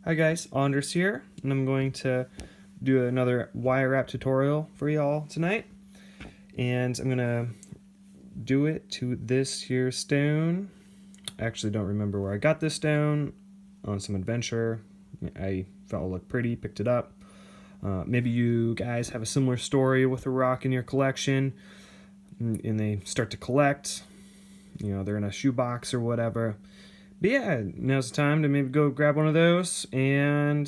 Hi guys, Anders here, and I'm going to do another wire wrap tutorial for y'all tonight. And I'm gonna do it to this here stone. I actually don't remember where I got this stone, on some adventure. I felt it looked pretty, picked it up. Maybe you guys have a similar story with a rock in your collection, and they start to collect. You know, they're in a shoebox or whatever. But yeah, now's the time to maybe go grab one of those, and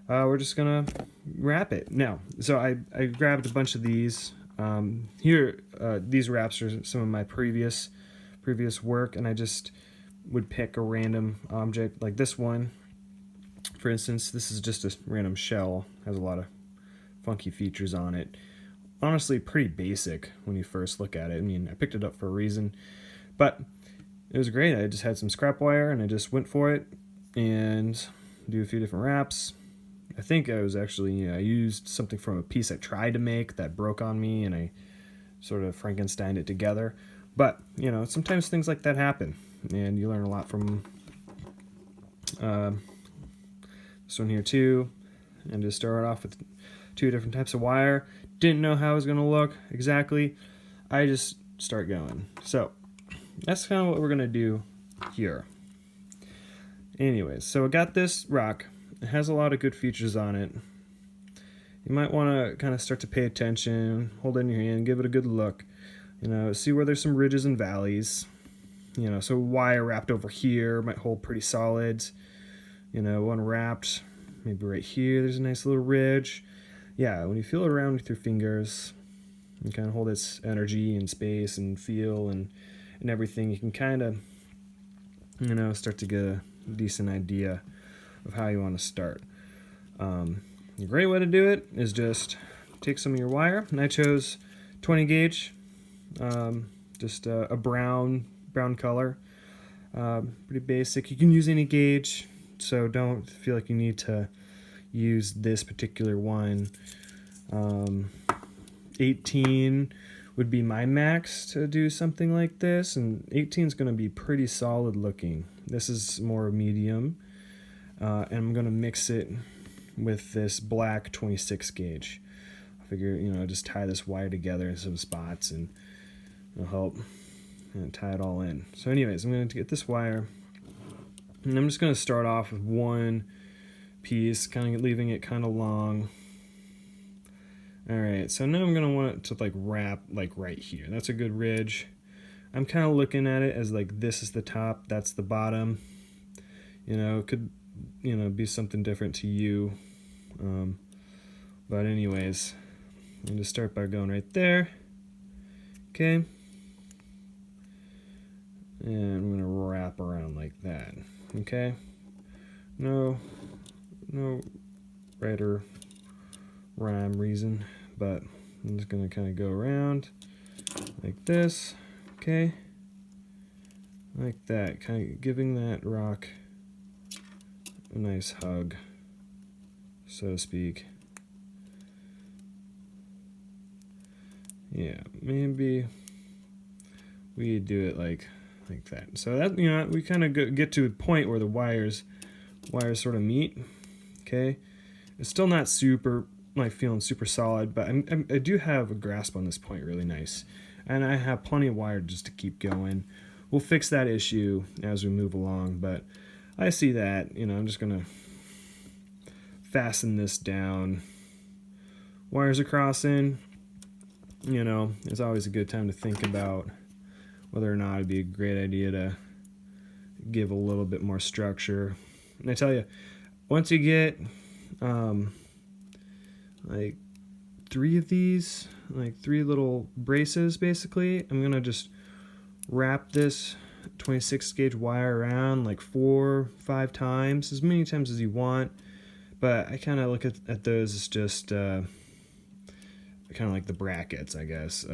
we're just gonna wrap it. Now, so I grabbed a bunch of these. These wraps are some of my previous work, and I just would pick a random object like this one. For instance, this is just a random shell. Has a lot of funky features on it. Honestly, pretty basic when you first look at it. I mean, I picked it up for a reason, but it was great. I just had some scrap wire and I just went for it and do a few different wraps. I think I was actually, I used something from a piece I tried to make that broke on me, and I sort of Frankensteined it together. But, you know, sometimes things like that happen, and you learn a lot from this one here too. And just started off with two different types of wire. Didn't know how it was going to look exactly. I just start going. So that's kind of what we're going to do here. Anyways, so I got this rock. It has a lot of good features on it. You might want to kind of start to pay attention, hold it in your hand, give it a good look. You know, see where there's some ridges and valleys. You know, so wire wrapped over here might hold pretty solid. You know, one wrapped maybe right here, there's a nice little ridge. Yeah, when you feel it around with your fingers, you kind of hold its energy and space and feel and everything, you can kind of, you know, start to get a decent idea of how you want to start. A great way to do it is just take some of your wire, and I chose 20 gauge, just a brown color, pretty basic. You can use any gauge, so don't feel like you need to use this particular one. 18 would be my max to do something like this, and 18 is going to be pretty solid looking. This is more medium, and I'm going to mix it with this black 26 gauge. I figure, you know, just tie this wire together in some spots, and it'll help tie it all in. So anyways, I'm going to get this wire, and I'm just going to start off with one piece, kind of leaving it kind of long. Alright, so now I'm going to want it to like wrap like right here. That's a good ridge. I'm kind of looking at it as like this is the top, that's the bottom. You know, it could, you know, be something different to you. But anyways, I'm going to start by going right there. Okay. And I'm going to wrap around like that. Okay. No right or rhyme reason, but I'm just going to kind of go around like this. Okay. Like that, kind of giving that rock a nice hug, so to speak. Yeah, maybe we do it like that. So that, you know, we kind of get to a point where the wires sort of meet. Okay, it's still not super like feeling super solid, but I do have a grasp on this point really nice, and I have plenty of wire just to keep going. We'll fix that issue as we move along, but I see that, you know, I'm just gonna fasten this down. Wires are crossing. You know, it's always a good time to think about whether or not it'd be a great idea to give a little bit more structure. And I tell you, once you get like three of these, like three little braces basically, I'm gonna just wrap this 26 gauge wire around like 4-5 times, as many times as you want. But I kind of look at those as just kind of like the brackets, I guess,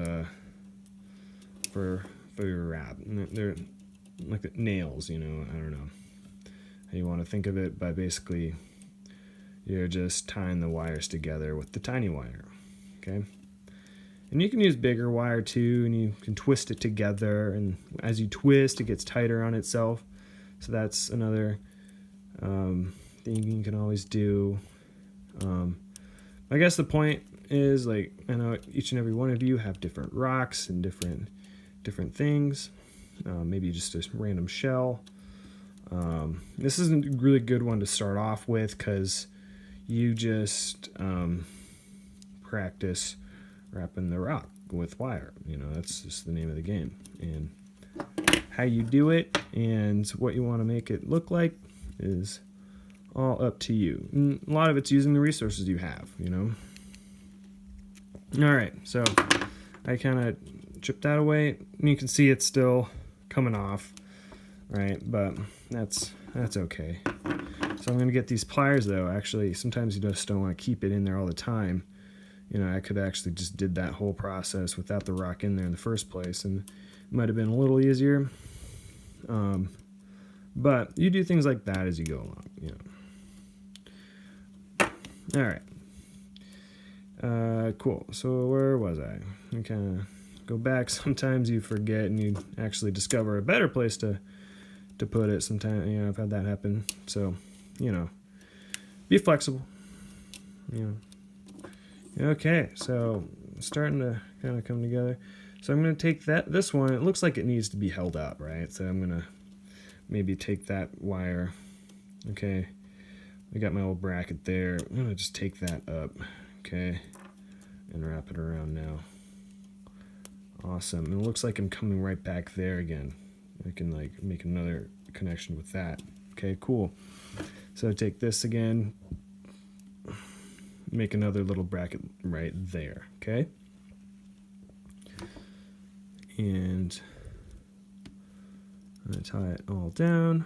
for your wrap. They're like the nails, you know. I don't know how you want to think of it, but basically you're just tying the wires together with the tiny wire. Okay. And you can use bigger wire too, and you can twist it together, and as you twist it gets tighter on itself. So that's another thing you can always do. I guess the point is, like, I know each and every one of you have different rocks and different things. Maybe just a random shell. This isn't a really good one to start off with because you just practice wrapping the rock with wire. You know, that's just the name of the game. And how you do it and what you want to make it look like is all up to you. And a lot of it's using the resources you have, you know. All right, so I kind of chipped that away. And you can see it's still coming off, right? But that's okay. So I'm gonna get these pliers though. Actually, sometimes you just don't want to keep it in there all the time. You know, I could actually just did that whole process without the rock in there in the first place, and it might have been a little easier. But you do things like that as you go along, you know. All right. Cool. So where was I? You kind of go back. Sometimes you forget and you actually discover a better place to put it. Sometimes, you know, I've had that happen. So, you know, be flexible. You know. Okay, so starting to kind of come together. So I'm going to take this one. It looks like it needs to be held up, right? So I'm going to maybe take that wire. Okay, I got my old bracket there. I'm going to just take that up, okay, and wrap it around now. Awesome. And it looks like I'm coming right back there again. I can like make another connection with that. Okay, cool. So take this again, make another little bracket right there, okay? And I'm going to tie it all down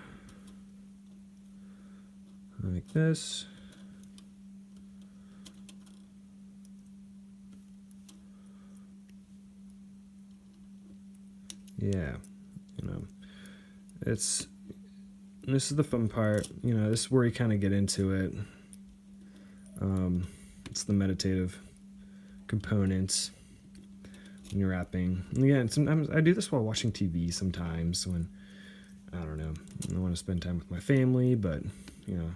like this. Yeah, you know, this is the fun part. You know, this is where you kind of get into it. It's the meditative components when you're wrapping. And again, sometimes I do this while watching TV. Sometimes when I don't know, I want to spend time with my family, but you know,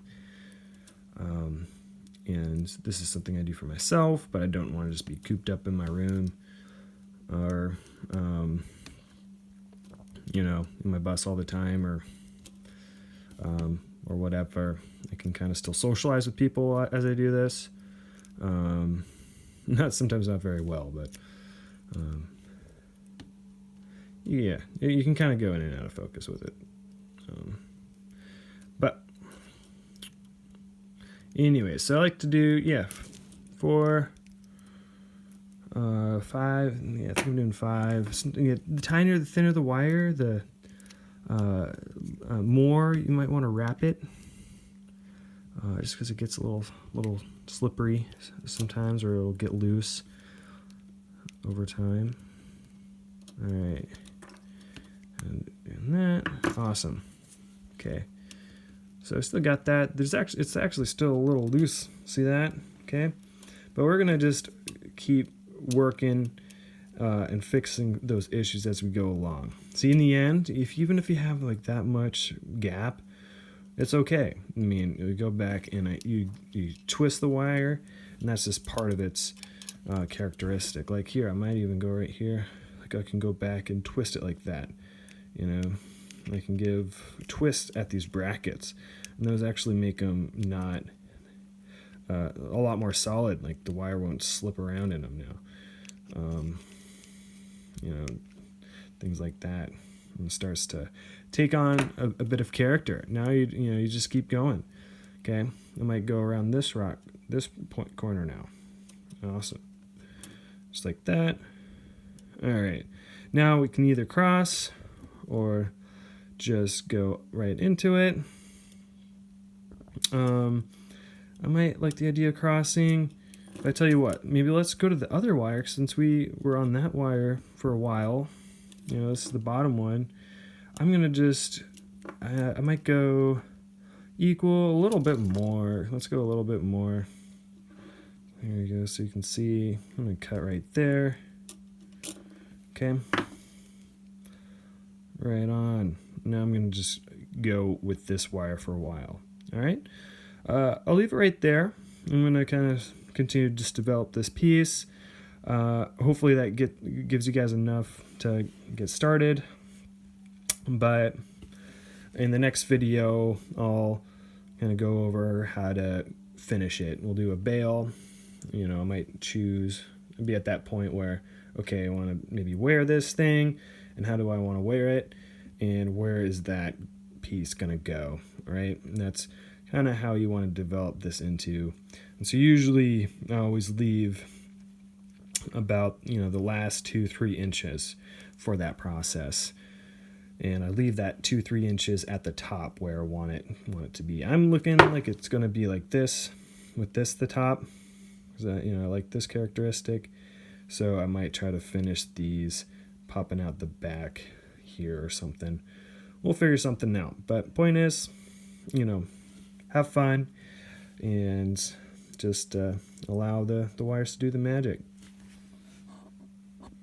and this is something I do for myself, but I don't want to just be cooped up in my room or you know, in my bus all the time or whatever. I can kind of still socialize with people as I do this. Sometimes not very well, but yeah, you can kind of go in and out of focus with it. But anyway, so I like to do, 4, 5, yeah, I think I'm doing 5. The tinier, the thinner the wire, the more you might want to wrap it, just because it gets a little slippery sometimes, or it'll get loose over time. All right, and that, awesome. Okay, so I still got that. It's actually still a little loose. See that? Okay, but we're gonna just keep working and fixing those issues as we go along. See, in the end, even if you have like that much gap, it's okay. I mean, you go back and you twist the wire, and that's just part of its characteristic. Like here, I might even go right here. Like I can go back and twist it like that. You know, I can give twists at these brackets, and those actually make them not a lot more solid. Like the wire won't slip around in them now. You know, things like that. And it starts to take on a bit of character. Now you just keep going. Okay, I might go around this rock, this corner now. Awesome, just like that. All right, now we can either cross or just go right into it. I might like the idea of crossing. But I tell you what, maybe let's go to the other wire, since we were on that wire for a while. You know, this is the bottom one. I'm gonna just, I might go equal a little bit more. Let's go a little bit more. There we go, so you can see. I'm gonna cut right there. Okay. Right on. Now I'm gonna just go with this wire for a while. All right. I'll leave it right there. I'm going to kind of continue to just develop this piece. Hopefully that gives you guys enough to get started. But in the next video, I'll kind of go over how to finish it. We'll do a bail. I might be at that point where, okay, I want to maybe wear this thing, and how do I want to wear it, and where is that piece going to go, right? And that's kind of how you want to develop this into. And so usually I always leave about the last 2-3 inches for that process, and I leave that 2-3 inches at the top where I want it to be. I'm looking like it's going to be like this, with this the top, because I like this characteristic. So I might try to finish these popping out the back here or something. We'll figure something out. But point is, have fun and just allow the wires to do the magic.